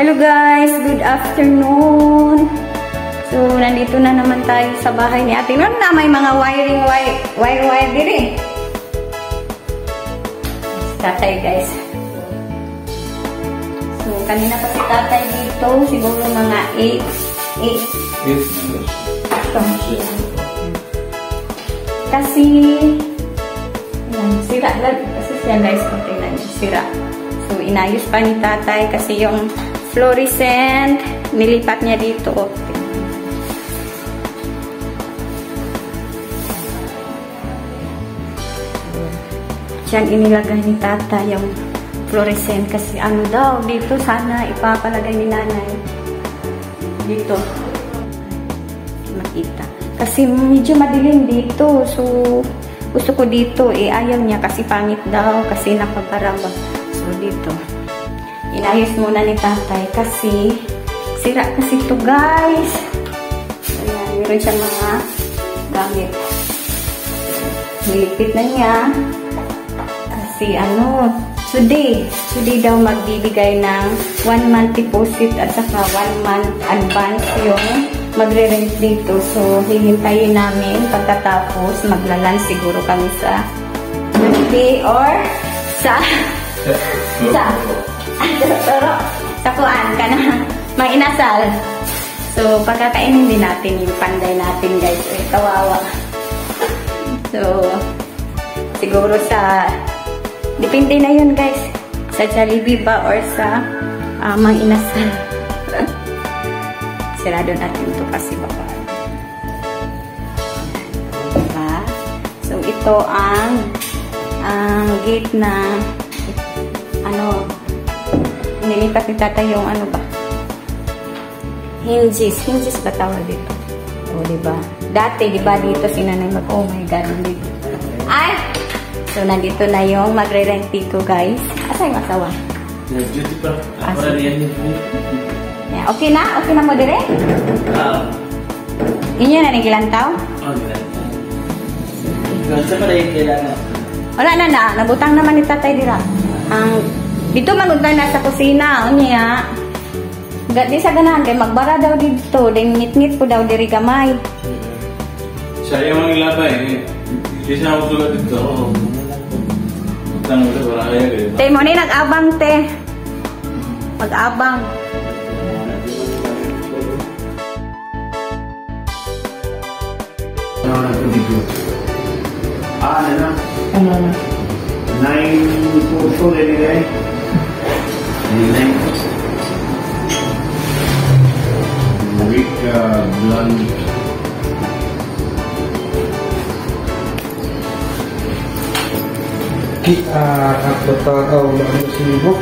Hello guys, good afternoon. So, nandito na naman tayo sa bahay ni Ate. Meron na may mga wire diri. Tatay guys. So, kanina pa si tatay dito, siguro mga 8. Kasi sira lang kasi siya guys, tingnan niyo, sira. So, inayos pa ni tatay kasi yung fluorescent, nilipat niya dito. Diyan inilagay ni tatay yung fluorescent kasi ano daw, dito sana ipapalagay ni nanay. Dito. Makita. Kasi medyo madilim dito. So, gusto ko dito. Ayaw niya kasi pangit daw. Kasi nakabaraba. So, dito. Inayos muna ni tatay kasi sira kasi ito guys. Ayan, meron siyang mga gamit. Nilipit na niya. Kasi ano, today daw magbibigay ng 1 month deposit at saka 1 month advance yung magre-rent dito. So, hihintayin namin pagkatapos maglalan siguro kami sa Monday or sa kuan ka na mga inasal. So, pagkakainin din natin yung panday natin guys. Kawawa. So, siguro depende na yun guys. Sa Jollibee ba or sa mga inasal. Sirado natin ito kasi baka. Diba? So, ito ang gate na nilipat ni tatay yung ano ba? Hinges ba tawag dito? O, diba? Dati, diba dito si nanay oh my god, dito. Ay! So, nandito na yung magre-rent dito, guys. Asa yung asawa? Nag-duty pa. Yeah, okay na? Okay na mo dire? Inyo na nagilantaw? Oo, gilantaw. Sa pa rin kailangan? Wala na. Nabutang naman ni tatay dira. Dito magunta na sa kusina. Unya. Di sa ganahan kay magbara daw dito. Then ngit-ngit po daw diri gamay. Siya yung mga ilabay. Hindi siya ako sulat dito. Tanong ko para kaya kayo. Te mo ni nag-abang te. Mag-abang. Ano na? 9 puso din nila eh. 9. Week blonde. Ako tao na ano sinibok.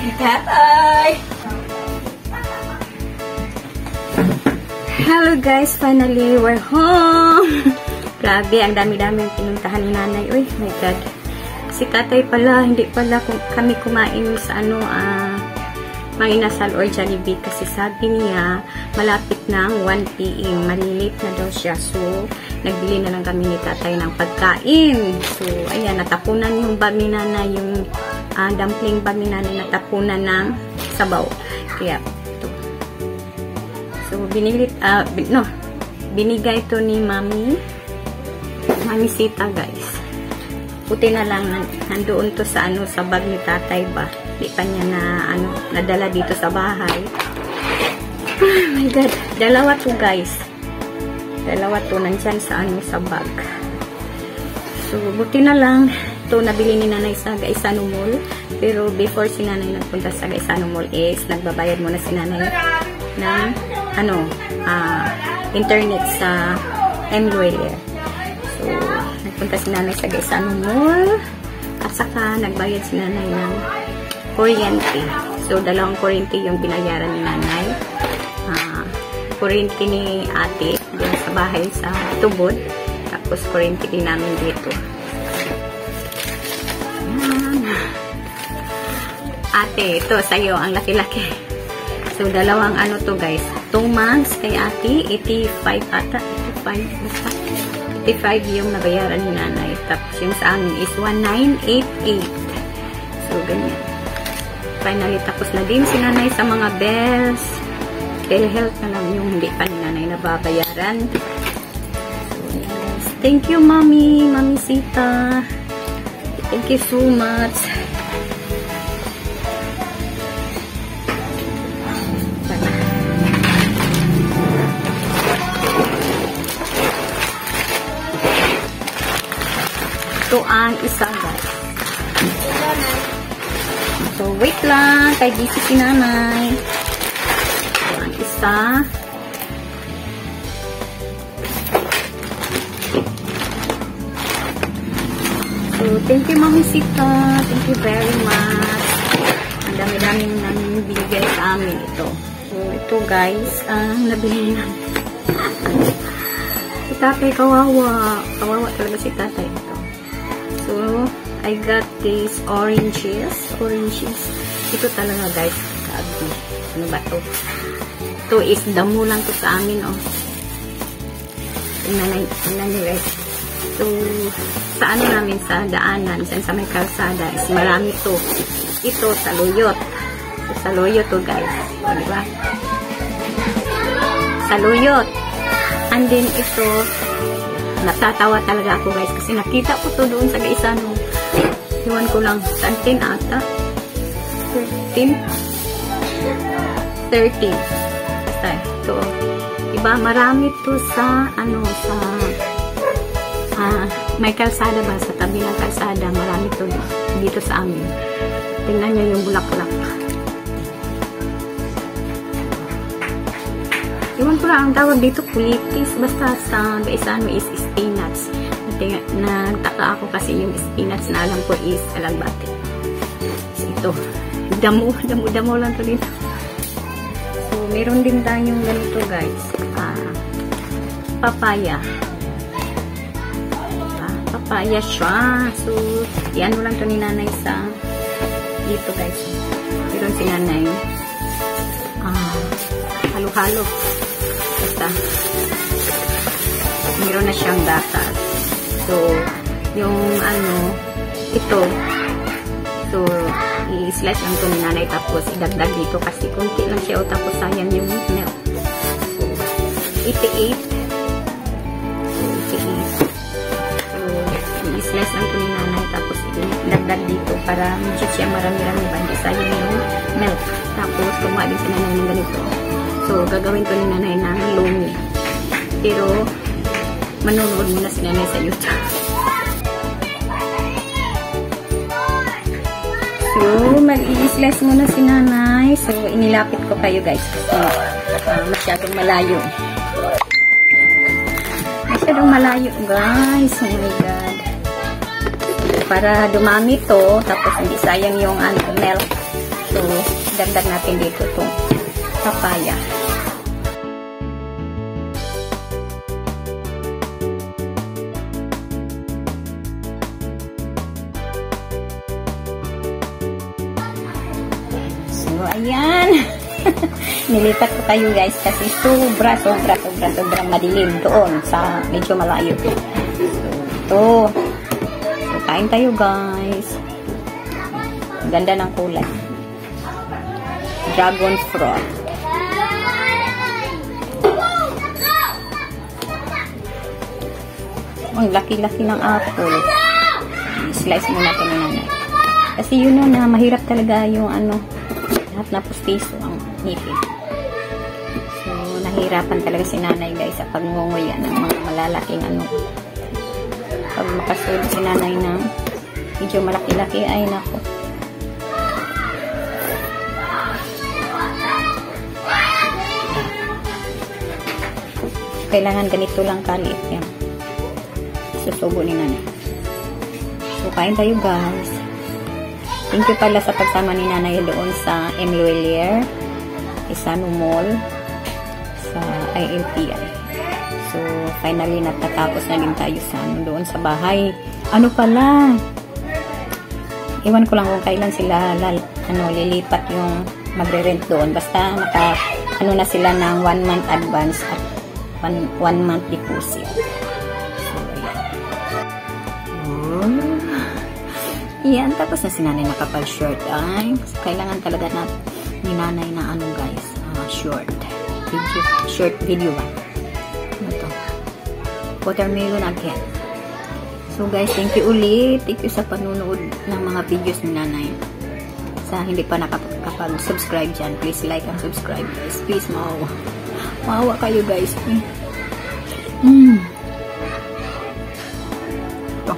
Tatay! Hello guys, finally we're home. Grabe, ang dami-dami ang pinuntahan ni nanay. Uy, my God. Si tatay pala, hindi pala kami kumain sa Mang Inasal or Jollibee kasi sabi niya malapit ng 1 PM. Malilate na daw siya. So, nagbili na lang kami ni tatay ng pagkain. So, ayan, natapunan yung bami nanay, yung dumpling bami nanay, natapunan ng sabaw. Kaya, ito. So, binigay ito ni Mami Sita, guys. Puti na lang, nandoon to sa sa bag ni tatay ba. Di pa niya nadala dito sa bahay. Oh my God. Dalawa to, guys. Dalawa to, nandyan sa sa bag. So, buti na lang, ito nabili ni nanay sa Gaisano Mall. Pero before si nanay nagpunta sa Gaisano Mall is, nagbabayad muna si nanay ng, internet sa M-Wire. So, nagpunta si nanay sa Gaisano Mall. At saka, nagbayad si nanay ng kuryente. So, 2 kuryente yung binayaran ni nanay. Kuryente ni ate doon sa bahay sa Tubod. Tapos, kuryente din namin dito. Ate, ito sa'yo, ang laki-laki. So, 2 to, guys. 2 months kay ate, 85 ata. 85, basta. 85 yung nabayaran ni nanay. Tapos, yung sa amin is 1988. So, ganyan. Finally, tapos na din si nanay sa mga bills. Health na lang yung hindi pa ni nanay nababayaran. So, yes. Thank you, Mami Sita. Thank you so much. Ito ang isa, guys. So, wait lang. Kay busy si nanay. Ito ang isa. So, thank you, Mami Sita. Thank you very much. Ang dami-daming namin binigay sa amin ito. So, ito, guys, ang nabili namin. Si tatay, kawawa. Kawawa talaga si tatay ito. So, I got these oranges. Ito talaga, guys. Sabi. Ano ba ito? Ito is damo lang to sa amin, oh. Tingnan nyo, guys. So, sa namin, sa daanan, sa may kalsada, is marami to. Ito, saluyot. So, saluyot to, guys. O, diba? Saluyot. And then, ito, natatawa talaga ako, guys, kasi nakita ko to doon sa Gaisano. Iwan ko lang, 10 ata. 13. Basta, ito. Diba, marami to sa, may kalsada ba? Sa tabi ng kalsada, marami to dito sa amin. Tingnan nyo yung bulaklak. Iwan ko lang ang tawag dito, kulitis. Basta sa Gaisano is spinach. Nagtaka ako kasi yung spinach na alam ko is alagbati. So, ito. Damo lang to dito. So, meron din tayong ganito, guys. Papaya. Papaya siya. So, yan lang to ni nanay sa dito, guys. Meron si nanay. Halo-halo. Basta. Meron na siyang gatas. So, yung ito. So, i-slice lang to ni nanay tapos idagdag dito kasi konti lang siya o tapos sayang yung milk. So, 88. So, 88. So, i-slice lang to ni nanay tapos idagdag dito para medyo siya marami-rami ba. Hindi sayang yung milk. Tapos, kumuha din si nanay ng ganito. So, gagawin ko ni nanay ng lomi. Pero, manonood muna si nanay sa YouTube. So, mag-i-slice muna si nanay. So, inilapit ko kayo, guys. Kasi, masyadong malayo. Masyadong malayo, guys. Oh my God. Para dumami to, tapos hindi sayang yung milk. So, dagdag natin dito itong papaya. So, ayan. Nilipat ko kayo guys kasi sobrang madilim doon sa medyo malayo. So, kain tayo guys. Ang ganda ng kulay. Dragon fruit. Ang laki-laki ng apple. I-slice muna natin yung nanay. Kasi yun na mahirap talaga yung lahat na pustiso ang ngipin. So, nahirapan talaga si nanay guys sa pagngunguya ng mga malalaking pag makasulog si nanay ng medyo malaki-laki ay nako. Kailangan ganito lang kaliit yan. Susubo ni nanay. So, kain tayo guys. Thank you pala sa pagsama ni nanay doon sa M. Luelier, Isano Mall, sa ILPI. So, finally, natatapos na din tayo sa doon sa bahay. Ano pala? Iwan ko lang kung kailan sila lilipat yung magre-rent doon. Basta na sila ng 1 month advance at 1 month deposit. So, yan. Tapos na si nanay nakapag-short. So, kailangan talaga ni nanay na guys, short video ba? Ito. Watermelon again. So guys, thank you ulit. Thank you sa panunood ng mga videos ni nanay. Sa hindi pa nakapag-subscribe dyan, please like and subscribe guys. Please, maawa kayo guys. Ito.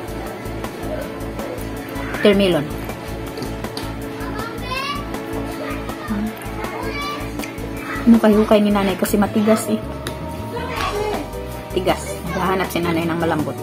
Watermelon. Hukay-hukay ni nanay kasi matigas eh. Tigas. Hahanap si nanay ng malambot.